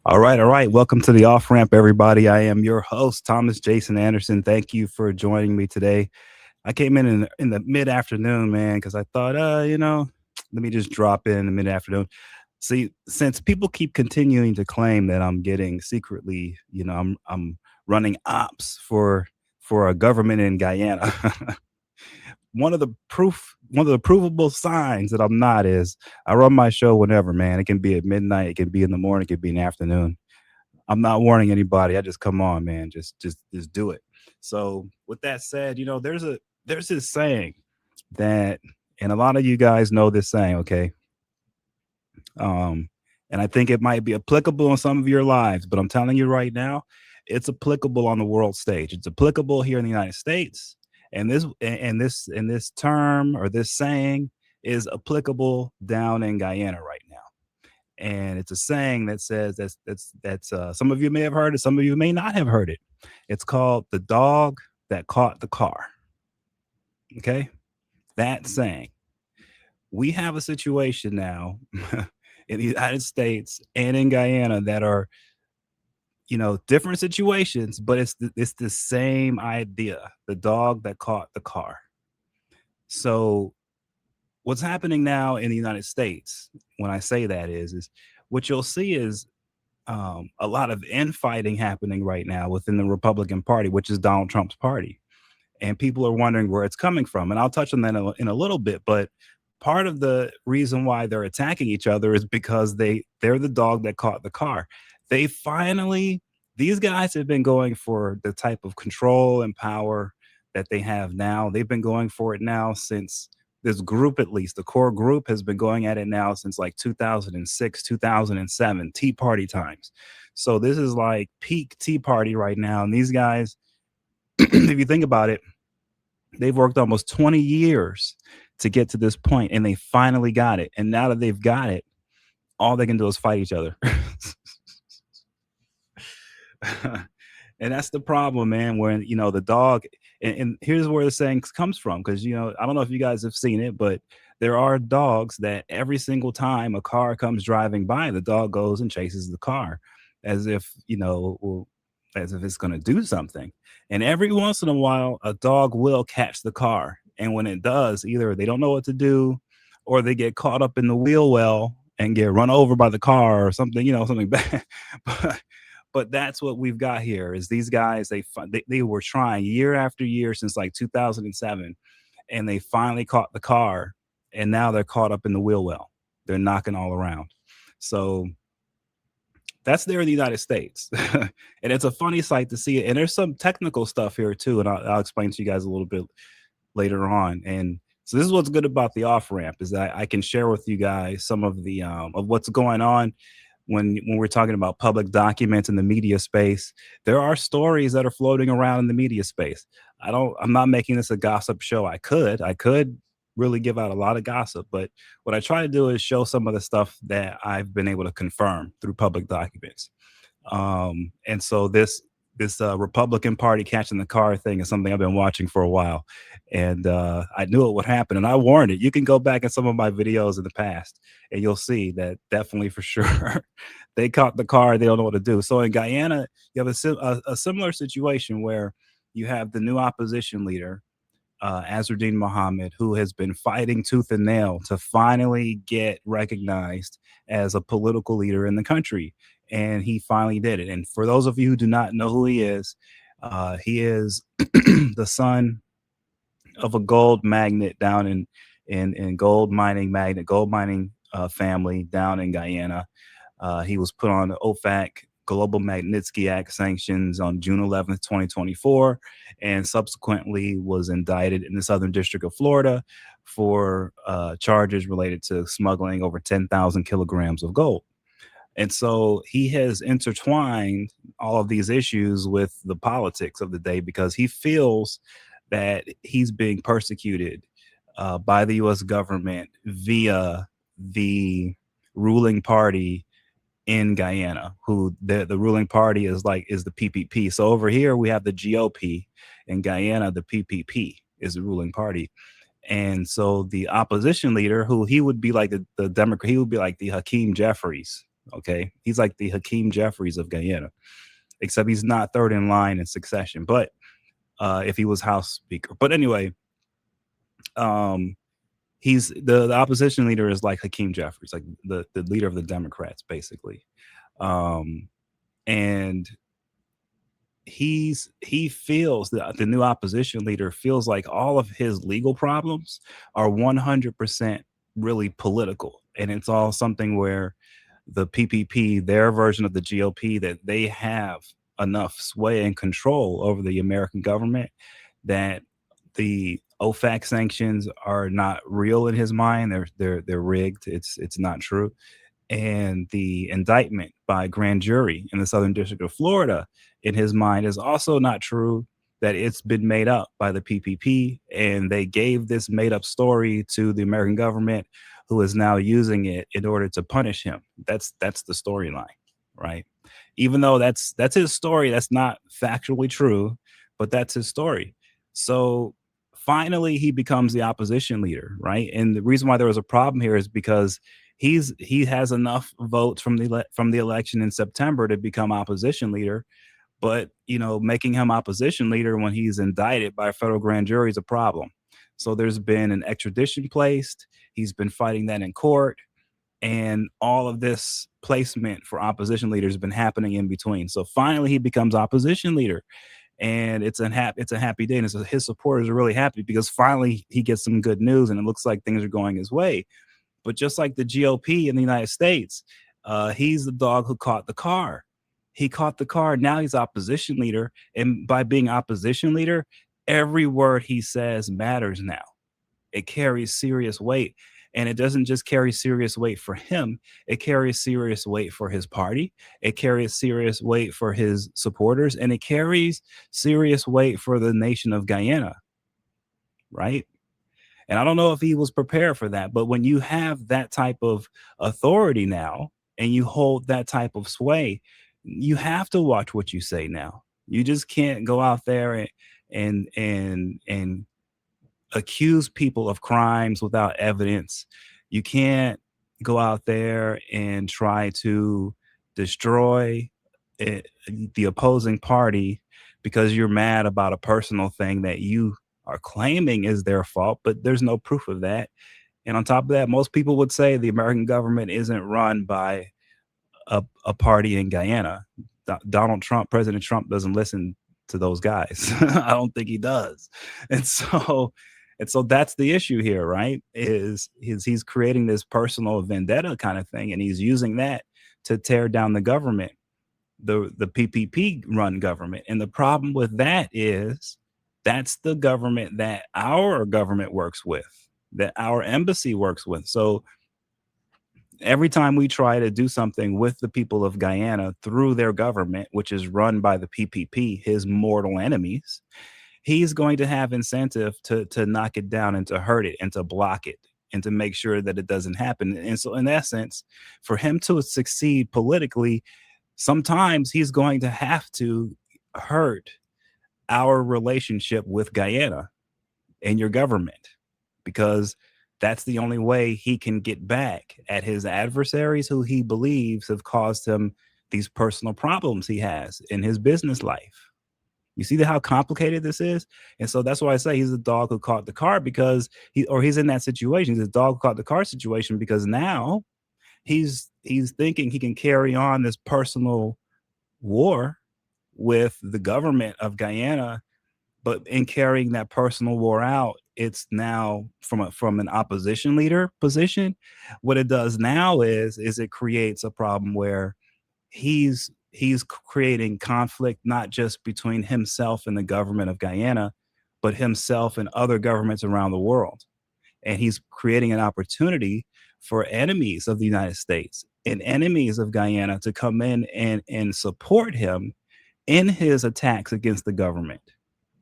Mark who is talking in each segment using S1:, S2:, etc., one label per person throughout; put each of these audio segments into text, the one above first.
S1: All right. Welcome to the off ramp, everybody. I am your host, Thomas Jason Anderson. Thank you for joining me today. I came in the mid afternoon, man, because I thought, let me just drop in the mid afternoon. See, since people keep continuing to claim that I'm getting secretly, I'm running ops for a government in Guyana. One of the provable signs that I'm not is I run my show whenever, man. It can be at midnight, it can be in the morning, it can be in the afternoon. I'm not warning anybody. I just come on, man. Just do it. So with that said, there's this saying that, and a lot of you guys know this saying, okay? Um, and I think it might be applicable in some of your lives, but I'm telling you right now, it's applicable on the world stage. It's applicable here in the United States, and this term or this saying is applicable down in Guyana right now. And it's a saying that says that's some of you may have heard it, some of you may not have heard it. It's called the dog that caught the car. Okay, that saying. We have a situation now in the United States and in Guyana that are, different situations, but it's the same idea. The dog that caught the car. So what's happening now in the United States, when I say that is what you'll see is a lot of infighting happening right now within the Republican Party, which is Donald Trump's party. And people are wondering where it's coming from. And I'll touch on that in a little bit. But part of the reason why they're attacking each other is because they're the dog that caught the car. They finally, these guys have been going for the type of control and power that they have now. They've been going for it now since this group, at least the core group, has been going at it now since like 2006, 2007, Tea Party times. So this is like peak Tea Party right now. And these guys, if you think about it, they've worked almost 20 years to get to this point, and they finally got it. And now that they've got it, all they can do is fight each other. And that's the problem, man. When the dog, and here's where the saying comes from, because I don't know if you guys have seen it, but there are dogs that every single time a car comes driving by, the dog goes and chases the car, as if well, as if it's going to do something. And every once in a while, a dog will catch the car, and when it does, either they don't know what to do, or they get caught up in the wheel well and get run over by the car or something, something bad. but but that's what we've got here is these guys they were trying year after year since like 2007, and they finally caught the car, and now they're caught up in the wheel well. They're knocking all around. So that's there in the United States. And it's a funny sight to see it. And there's some technical stuff here too, and I'll explain to you guys a little bit later on. And so this is what's good about the off ramp is that I can share with you guys some of the of what's going on when we're talking about public documents in the media space. There are stories that are floating around in the media space. I'm not making this a gossip show. I could really give out a lot of gossip, but what I try to do is show some of the stuff that I've been able to confirm through public documents. And so this Republican Party catching the car thing is something I've been watching for a while, and I knew it would happen, and I warned it. You can go back in some of my videos in the past, and you'll see that definitely for sure they caught the car. They don't know what to do. So in Guyana, you have a similar situation where you have the new opposition leader, Azardine Mohammed, who has been fighting tooth and nail to finally get recognized as a political leader in the country. And he finally did it. And for those of you who do not know who he is the son of a gold magnate down in gold mining family down in Guyana. He was put on the OFAC Global Magnitsky Act sanctions on June 11th, 2024, and subsequently was indicted in the Southern District of Florida for charges related to smuggling over 10,000 kilograms of gold. And so he has intertwined all of these issues with the politics of the day because he feels that he's being persecuted by the U.S. government via the ruling party in Guyana, who the ruling party is the PPP. So over here we have the GOP, in Guyana the PPP is the ruling party. And so the opposition leader, who he would be like the Democrat, he would be like the Hakeem Jeffries Okay, he's like the Hakeem Jeffries of Guyana, except he's not third in line in succession. But if he was House Speaker, but anyway, um, he's the opposition leader is like Hakeem Jeffries, like the leader of the Democrats, basically. Um, and he feels the new opposition leader feels like all of his legal problems are 100% really political, and it's all something where the PPP, their version of the GOP, that they have enough sway and control over the American government that the OFAC sanctions are not real in his mind. They're rigged. It's not true. And the indictment by grand jury in the Southern District of Florida, in his mind, is also not true, that it's been made up by the PPP, and they gave this made up story to the American government, who is now using it in order to punish him. That's the storyline, right? Even though that's his story, that's not factually true, but that's his story. So finally he becomes the opposition leader, right? And the reason why there was a problem here is because he has enough votes from the election in September to become opposition leader, but making him opposition leader when he's indicted by a federal grand jury is a problem. So there's been an extradition placed. He's been fighting that in court, and all of this placement for opposition leaders has been happening in between. So finally he becomes opposition leader, and it's a happy day, and his supporters are really happy because finally he gets some good news, and it looks like things are going his way. But just like the GOP in the United States, he's the dog who caught the car. He caught the car. Now he's opposition leader. And by being opposition leader, every word he says matters now. It carries serious weight. And it doesn't just carry serious weight for him, it carries serious weight for his party. It carries serious weight for his supporters. And it carries serious weight for the nation of Guyana, right? And I don't know if he was prepared for that, but when you have that type of authority now and you hold that type of sway, you have to watch what you say now. You just can't go out there and accuse people of crimes without evidence. You can't go out there and try to destroy the opposing party because you're mad about a personal thing that you are claiming is their fault, but there's no proof of that. And on top of that, most people would say the American government isn't run by a party in Guyana. Donald Trump, President Trump, doesn't listen to those guys. I don't think he does. And so that's the issue here, right? Is he's creating this personal vendetta kind of thing, and he's using that to tear down the government, the PPP run government. And the problem with that is that's the government that our government works with, that our embassy works with. So every time we try to do something with the people of Guyana through their government, which is run by the PPP, his mortal enemies, he's going to have incentive to knock it down and to hurt it and to block it and to make sure that it doesn't happen. And so in essence, for him to succeed politically, sometimes he's going to have to hurt our relationship with Guyana and your government, because that's the only way he can get back at his adversaries who he believes have caused him these personal problems he has in his business life. You see how complicated this is? And so that's why I say he's the dog who caught the car, because he's in that situation. He's a dog who caught the car situation because now he's thinking he can carry on this personal war with the government of Guyana, but in carrying that personal war out, it's now from an opposition leader position. What it does now is it creates a problem where he's creating conflict, not just between himself and the government of Guyana, but himself and other governments around the world. And he's creating an opportunity for enemies of the United States and enemies of Guyana to come in and support him in his attacks against the government.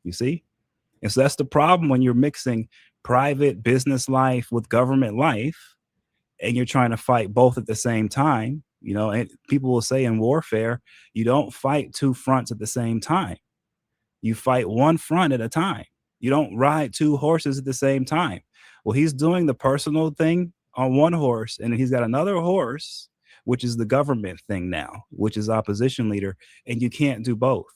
S1: You see? And so that's the problem when you're mixing private business life with government life and you're trying to fight both at the same time. And people will say in warfare, you don't fight two fronts at the same time. You fight one front at a time. You don't ride two horses at the same time. Well, he's doing the personal thing on one horse, and he's got another horse which is the government thing now, which is opposition leader, and you can't do both.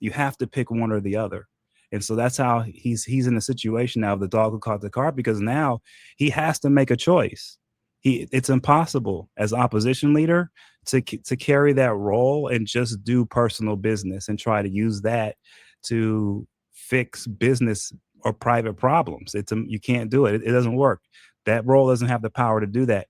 S1: You have to pick one or the other. And so that's how he's in a situation now of the dog who caught the car, because now he has to make a choice. It's impossible as opposition leader to carry that role and just do personal business and try to use that to fix business or private problems. You can't do it. It doesn't work. That role doesn't have the power to do that.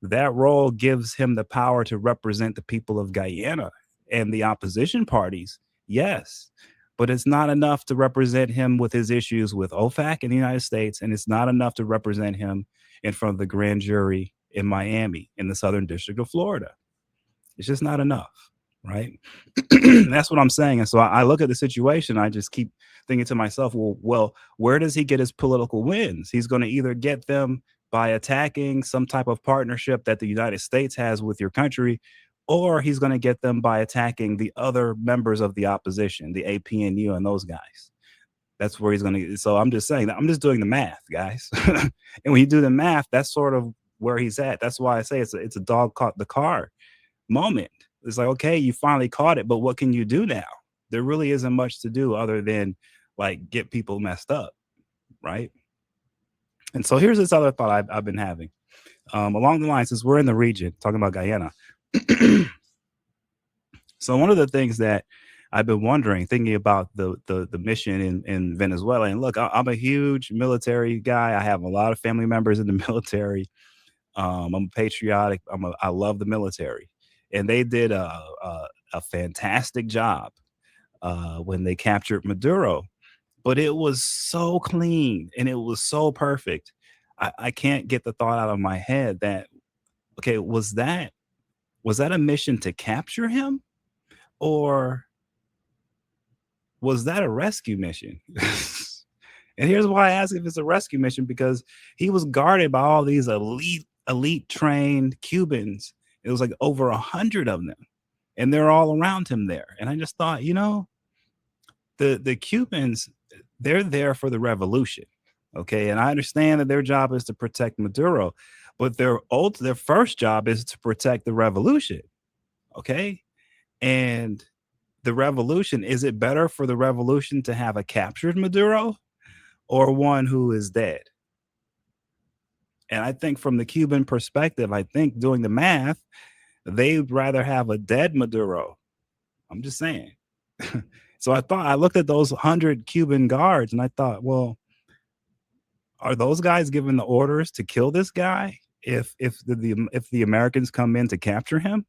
S1: That role gives him the power to represent the people of Guyana and the opposition parties. Yes, but it's not enough to represent him with his issues with OFAC in the United States, and it's not enough to represent him in front of the grand jury in Miami in the Southern District of Florida. It's just not enough, right? That's what I'm saying. And so I look at the situation, I just keep thinking to myself, well, where does he get his political wins? He's going to either get them by attacking some type of partnership that the United States has with your country, or he's going to get them by attacking the other members of the opposition, the APNU and those guys. That's where he's going to. So I'm just saying that I'm just doing the math, guys. And when you do the math, that's sort of where he's at. That's why I say it's a dog caught the car moment. It's like, okay, you finally caught it, but what can you do now? There really isn't much to do other than like get people messed up, right? And so here's this other thought I've been having along the lines, since we're in the region talking about Guyana. So one of the things that I've been wondering, thinking about the mission in Venezuela, and look, I'm a huge military guy. I have a lot of family members in the military. I'm patriotic. I love the military, and they did a fantastic job when they captured Maduro. But it was so clean and it was so perfect. I can't get the thought out of my head that, okay, was that a mission to capture him, or was that a rescue mission? And here's why I ask if it's a rescue mission, because he was guarded by all these elite trained Cubans. It was like over 100 of them, and they're all around him there. And I just thought, the Cubans, they're there for the revolution. Okay. And I understand that their job is to protect Maduro, but their first job is to protect the revolution. Okay. And the revolution, is it better for the revolution to have a captured Maduro or one who is dead? And I think from the Cuban perspective, I think doing the math, they'd rather have a dead Maduro. I'm just saying. So I looked at those 100 Cuban guards and I thought, well, are those guys given the orders to kill this guy if the Americans come in to capture him?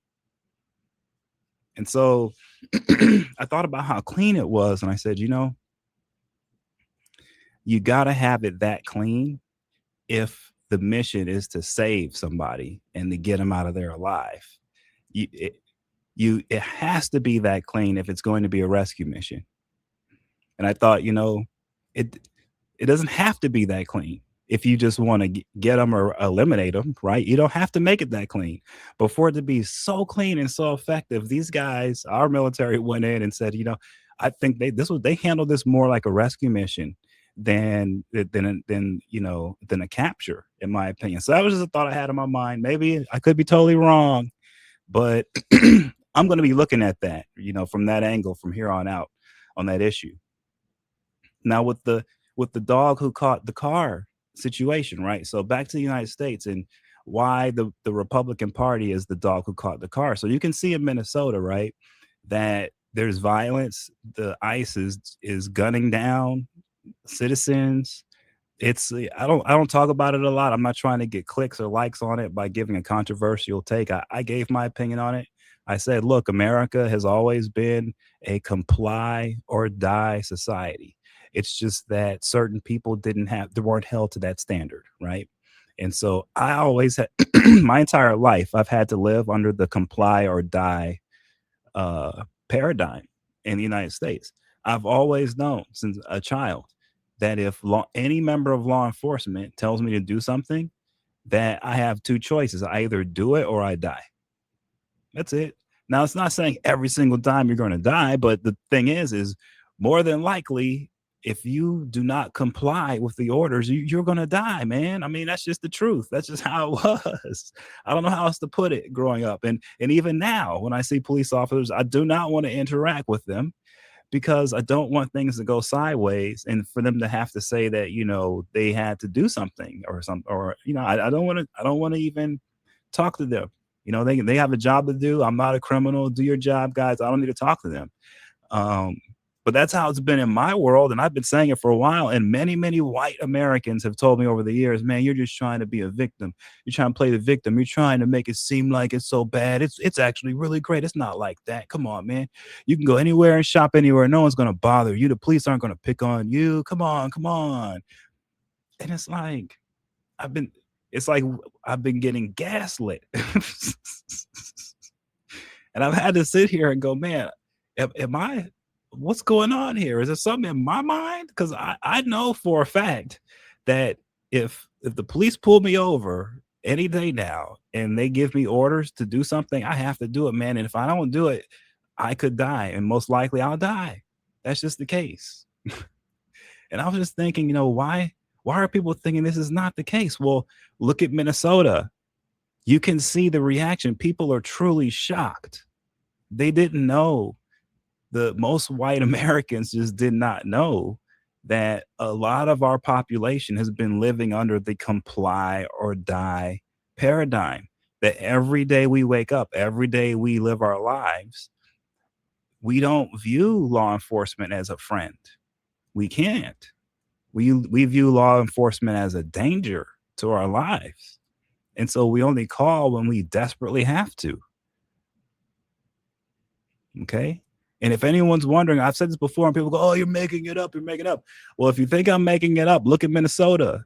S1: And so I thought about how clean it was, and I said, you got to have it that clean if the mission is to save somebody and to get them out of there alive. It has to be that clean if it's going to be a rescue mission. And I thought, it doesn't have to be that clean if you just want to get them or eliminate them, right? You don't have to make it that clean. But for it to be so clean and so effective, these guys, our military went in and said, I think they handled this more like a rescue mission than a capture, in my opinion. So that was just a thought I had in my mind. Maybe I could be totally wrong, but I'm going to be looking at that, from that angle from here on out on that issue. Now with the dog who caught the car situation, right? So back to the United States and why the Republican Party is the dog who caught the car. So you can see in Minnesota, right, that there's violence. The ICE is gunning down citizens. I don't talk about it a lot. I'm not trying to get clicks or likes on it by giving a controversial take. I gave my opinion on it. I said, look, America has always been a comply or die society. It's just that certain people they weren't held to that standard, right? And so I always had my entire life, I've had to live under the comply or die paradigm in the United States. I've always known since a child that if any member of law enforcement tells me to do something, that I have two choices. I either do it or I die. That's it. Now, it's not saying every single time you're going to die, but the thing is more than likely if you do not comply with the orders, you're going to die, man. I mean, that's just the truth. That's just how it was. I don't know how else to put it growing up. And even now, when I see police officers, I do not want to interact with them because I don't want things to go sideways and for them to have to say that, they had to do something or something, or, I don't want to even talk to them. They have a job to do. I'm not a criminal. Do your job, guys. I don't need to talk to them. Um, but that's how it's been in my world. And I've been saying it for a while. And many, many white Americans have told me over the years, man, you're just trying to be a victim. You're trying to play the victim. You're trying to make it seem like it's so bad. It's actually really great. It's not like that. Come on, man. You can go anywhere and shop anywhere. No one's going to bother you. The police aren't going to pick on you. Come on, come on. And I've been, it's like I've been getting gaslit. And I've had to sit here and go, man, am I, what's going on here? Is there something in my mind? Because I know for a fact that if the police pull me over any day now and they give me orders to do something, I have to do it, man. And if I don't do it, I could die. And most likely I'll die. That's just the case. And I was just thinking, why are people thinking this is not the case? Well, look at Minnesota. You can see the reaction. People are truly shocked. They didn't know. The most white Americans just did not know that a lot of our population has been living under the comply or die paradigm. That every day we wake up, every day we live our lives, we don't view law enforcement as a friend. We can't. We view law enforcement as a danger to our lives. And so we only call when we desperately have to. Okay. And if anyone's wondering, I've said this before, and people go, oh, you're making it up. You're making it up. Well, if you think I'm making it up, look at Minnesota.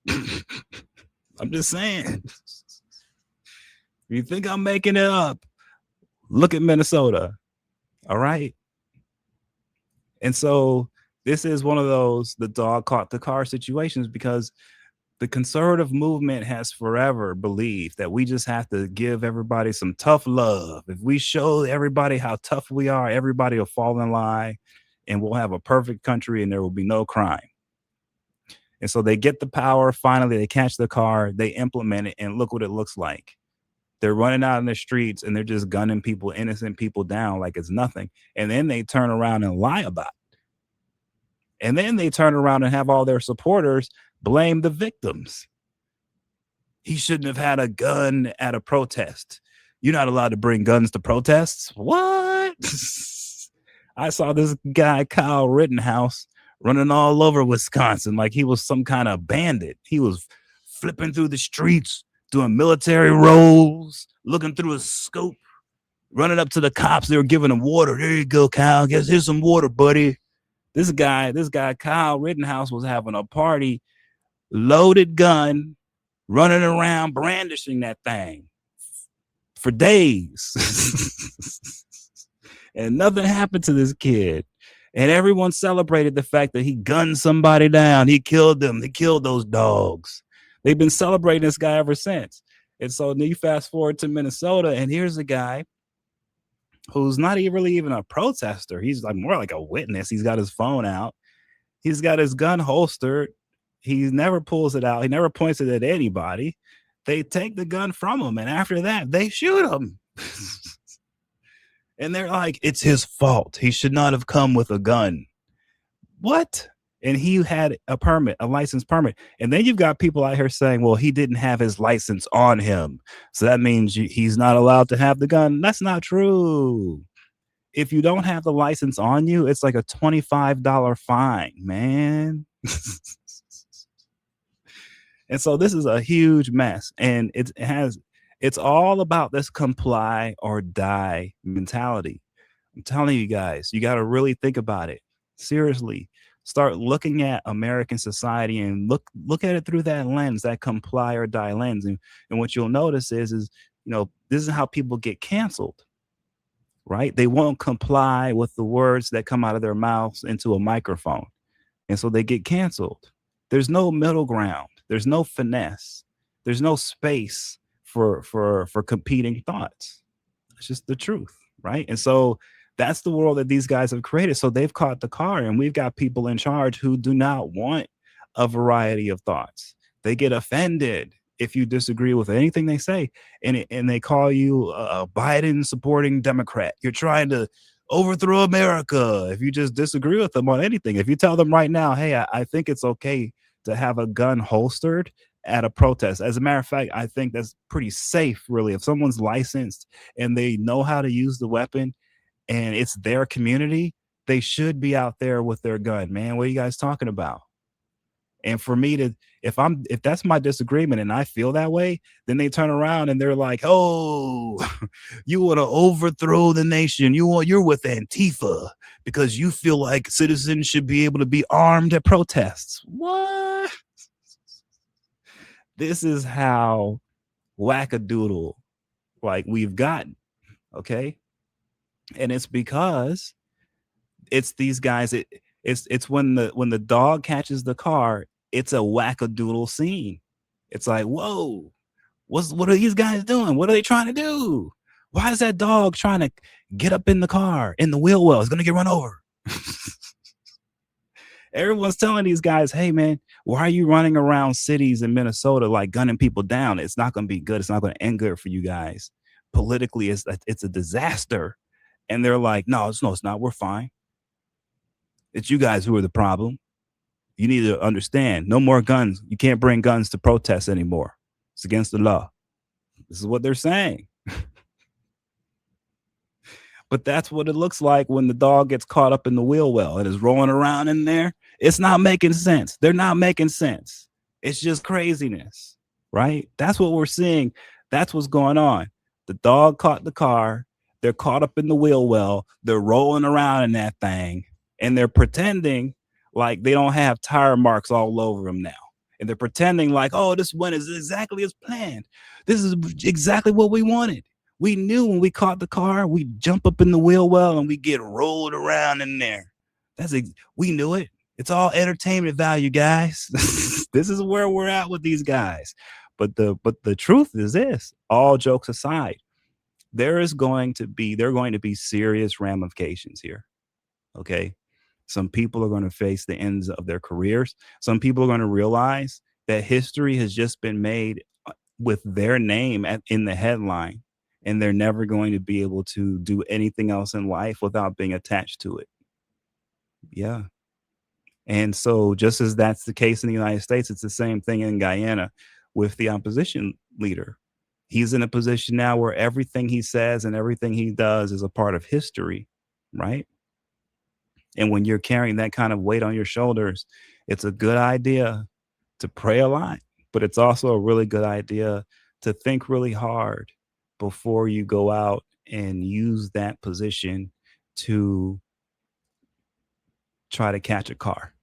S1: I'm just saying. If you think I'm making it up, look at Minnesota. All right. And so this is one of those the dog caught the car situations, because the conservative movement has forever believed that we just have to give everybody some tough love. If we show everybody how tough we are, everybody will fall in line and we'll have a perfect country and there will be no crime. And so they get the power. Finally, they catch the car, they implement it, and look what it looks like. They're running out in the streets and they're just gunning people, innocent people down like it's nothing. And then they turn around and lie about it. And then they turn around and have all their supporters blame the victims. He shouldn't have had a gun at a protest. You're not allowed to bring guns to protests. What? I saw this guy, Kyle Rittenhouse, running all over Wisconsin like he was some kind of bandit. He was flipping through the streets, doing military roles, looking through a scope, running up to the cops. They were giving him water. There you go, Kyle. Guess here's some water, buddy. This guy, Kyle Rittenhouse, was having a party, loaded gun, running around brandishing that thing for days. And nothing happened to this kid. And everyone celebrated the fact that he gunned somebody down. He killed them. He killed those dogs. They've been celebrating this guy ever since. And so then you fast forward to Minnesota, and here's a guy who's not really even a protester. He's like more like a witness. He's got his phone out. He's got his gun holstered. He never pulls it out. He never points it at anybody. They take the gun from him, and after that, they shoot him. And they're like, it's his fault. He should not have come with a gun. What? And he had a permit, a license permit. And then you've got people out here saying, well, he didn't have his license on him, so that means he's not allowed to have the gun. That's not true. If you don't have the license on you, it's like a $25 fine, man. And so this is a huge mess. And it's all about this comply or die mentality. I'm telling you guys, you got to really think about it. Seriously, start looking at American society and look at it through that lens, that comply or die lens. And what you'll notice is, this is how people get canceled, right? They won't comply with the words that come out of their mouths into a microphone. And so they get canceled. There's no middle ground. There's no finesse. There's no space for competing thoughts. It's just the truth, right? And so That's the world that these guys have created. So they've caught the car, and we've got people in charge who do not want a variety of thoughts. They get offended if you disagree with anything they say, and they call you a Biden supporting Democrat. You're trying to overthrow America if you just disagree with them on anything. If you tell them right now, hey, I think it's okay to have a gun holstered at a protest. As a matter of fact, I think that's pretty safe, really. If someone's licensed and they know how to use the weapon and it's their community, they should be out there with their gun, man. What are you guys talking about? And for me to, if that's my disagreement and I feel that way, then they turn around and they're like, "Oh, you want to overthrow the nation. You're with Antifa because you feel like citizens should be able to be armed at protests." What? This is how wackadoodle like we've gotten, okay? And it's because it's these guys. It's when the dog catches the car, it's a wackadoodle scene. It's like, whoa, what are these guys doing? What are they trying to do? Why is that dog trying to get up in the car in the wheel well? It's gonna get run over. Everyone's telling these guys, hey man, why are you running around cities in Minnesota like gunning people down? It's not gonna be good. It's not gonna end good for you guys. Politically, it's a disaster. And they're like, no, it's not. We're fine. It's you guys who are the problem. You need to understand, no more guns. You can't bring guns to protests anymore. It's against the law. This is what they're saying. But that's what it looks like when the dog gets caught up in the wheel well and is rolling around in there. It's not making sense. They're not making sense. It's just craziness, right? That's what we're seeing. That's what's going on. The dog caught the car. They're caught up in the wheel well. They're rolling around in that thing, and they're pretending like they don't have tire marks all over them now. And they're pretending like, oh, this one is exactly as planned. This is exactly what we wanted. We knew when we caught the car, we jump up in the wheel well and we get rolled around in there. We knew it. It's all entertainment value, guys. This is where we're at with these guys. But the truth is this, all jokes aside, there are going to be serious ramifications here. Okay. Some people are going to face the ends of their careers. Some people are going to realize that history has just been made with their name in the headline, and they're never going to be able to do anything else in life without being attached to it. Yeah. And so just as that's the case in the United States, it's the same thing in Guyana with the opposition leader. He's in a position now where everything he says and everything he does is a part of history, right? And when you're carrying that kind of weight on your shoulders, it's a good idea to pray a lot, but it's also a really good idea to think really hard before you go out and use that position to try to catch a car.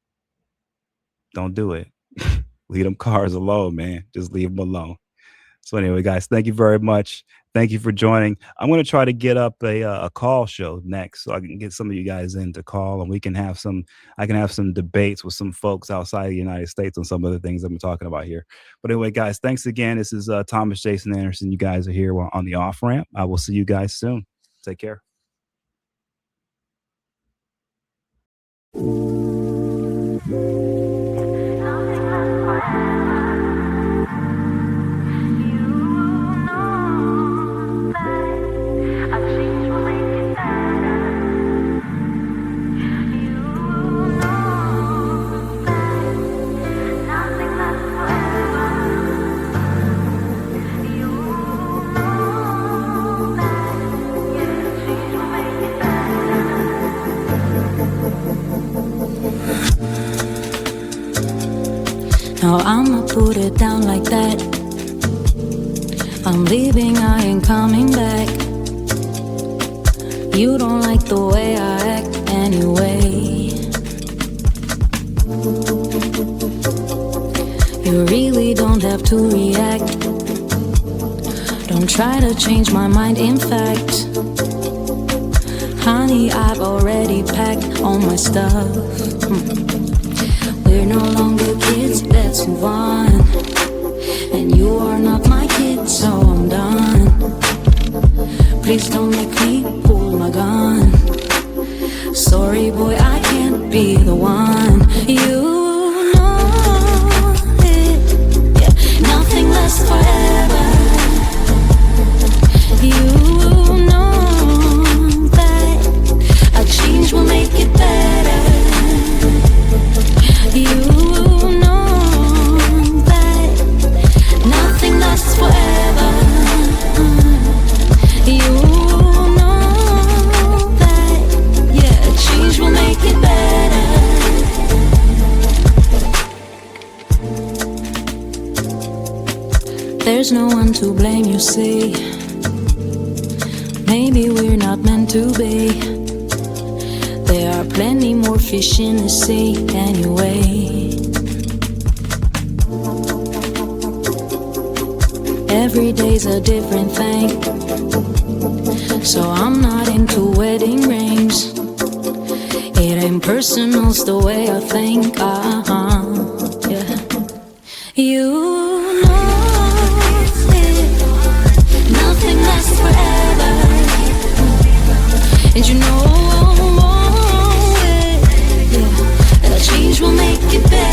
S1: Don't do it. Leave them cars alone, man. Just leave them alone. So anyway, guys, thank you very much. Thank you for joining. I'm going to try to get up a call show next so I can get some of you guys in to call, and I can have some debates with some folks outside the United States on some of the things I'm talking about here. But anyway, guys, thanks again. This is Thomas Jason Anderson. You guys are here on the off ramp. I will see you guys soon. Take care.
S2: Now I'ma put it down like that. I'm leaving, I ain't coming back. You don't like the way I act anyway. You really don't have to react. Don't try to change my mind, in fact. Honey, I've already packed all my stuff. We're no longer kids, let's move on. And you are not my kid, so I'm done. Please don't make me pull my gun. There's no one to blame, you see. Maybe we're not meant to be. There are plenty more fish in the sea anyway. Every day's a different thing, so I'm not into wedding rings. It ain't personal, it's the way I think. Yeah. You know it, nothing lasts forever, and you know it, yeah. That change will make it better.